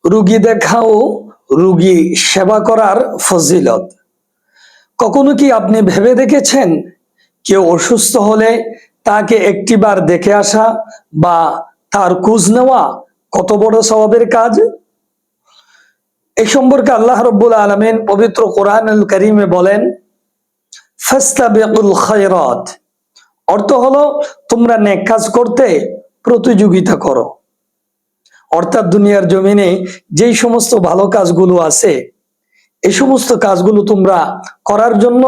রুগী দেখা ও রুগী সেবা করার ফজিলত। কখনো কি আপনি ভেবে দেখেছেন কেউ অসুস্থ হলে তাকে একটিবার দেখে আসা বা তার খোঁজ নেওয়া কত বড় সওয়াবের কাজ? এই সম্পর্কে আল্লাহ রাব্বুল আলামিন পবিত্র কোরআনুল কারীমে বলেন, ফাস্তাবিকুল খায়রাত, অর্থ হলো তোমরা নেক কাজ করতে প্রতিযোগিতা করো। অর্থাৎ দুনিয়ার জমিনে যেই সমস্ত ভালো কাজগুলো আছে এই সমস্ত কাজগুলো তোমরা করার জন্য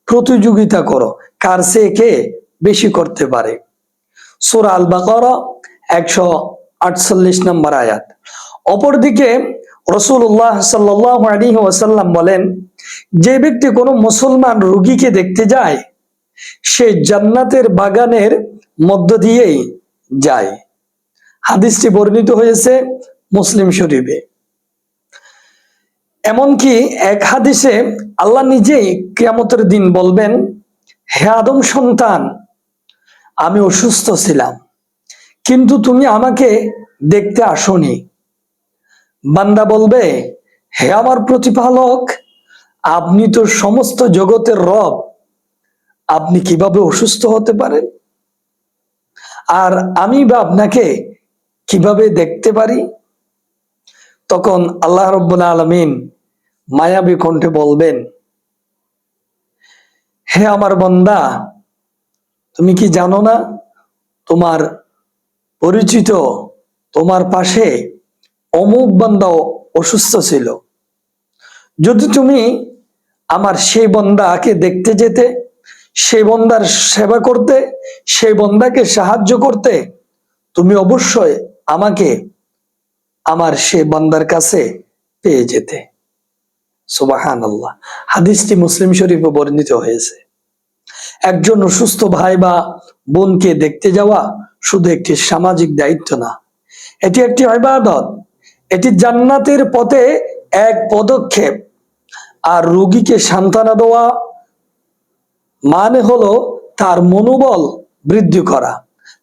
প্রতিযোগিতা করো, কার চেয়ে কে বেশি করতে পারে। সূরা আল বাকারা 148 নম্বর আয়াত। অপরদিকে রাসূলুল্লাহ সাল্লাল্লাহু আলাইহি ওয়াসাল্লাম বলেন, যে ব্যক্তি কোনো মুসলমান রোগীকে দেখতে যায় সে জান্নাতের বাগানের মধ্য দিয়েই যায়। হাদিসটি বর্ণিত হয়েছে মুসলিম শরীফে। এমনকি এক হাদিসে আল্লাহ নিজেই কিয়ামতের দিন বলবেন, হে আদম সন্তান, আমি অসুস্থ ছিলাম কিন্তু তুমি আমাকে দেখতে আসোনি। বান্দা বলবে, হে আমার প্রতিপালক, আপনি তো সমস্ত জগতের রব, আপনি কিভাবে অসুস্থ হতে পারেন আর আমি বা আপনাকে কিভাবে দেখতে পারি? তখন আল্লাহ রাব্বুল আলামিন মায়াবী কণ্ঠে বলবেন, হে আমার বান্দা, তুমি কি জানো না তোমার পরিচিত তোমার পাশে অমুক বান্দা অসুস্থ ছিল, যদি তুমি আমার সেই বান্দাকে দেখতে যেতে, সেই বান্দার সেবা করতে, সেই বান্দাকে সাহায্য করতে, তুমি অবশ্যই আমাকে আমার সেই বান্দার কাছে পেয়ে যেতে। সুবহানাল্লাহ। হাদিসটি মুসলিম শরীফে বর্ণিত হয়েছে। একজন অসুস্থ ভাই বা বোনকে দেখতে যাওয়া শুধু একটি সামাজিক দায়িত্ব না, এটি একটি ইবাদত, এটি জান্নাতের পথে এক পদক্ষেপ। আর রোগীকে সান্ত্বনা দেওয়া মানে হলো তার মনোবল বৃদ্ধি করা,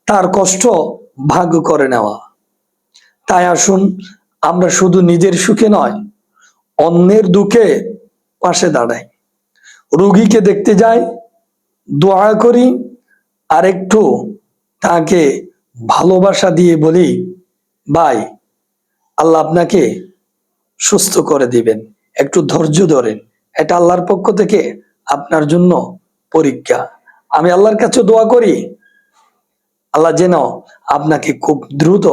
তার কষ্ট ভাগ করে নেওয়া। তাই আসুন আমরা শুধু নিজের সুখে নয়, অন্যের দুঃখে পাশে দাঁড়াই, রোগীকে দেখতে যাই, দোয়া করি, আর একটু তাকে ভালোবাসা দিয়ে বলি, ভাই, আল্লাহ আপনাকে সুস্থ করে দিবেন, একটু ধৈর্য ধরেন, এটা আল্লাহর পক্ষ থেকে আপনার জন্য পরীক্ষা। আমি আল্লাহর কাছে দোয়া করি আল্লাহ যেন আপনাকে খুব দ্রুত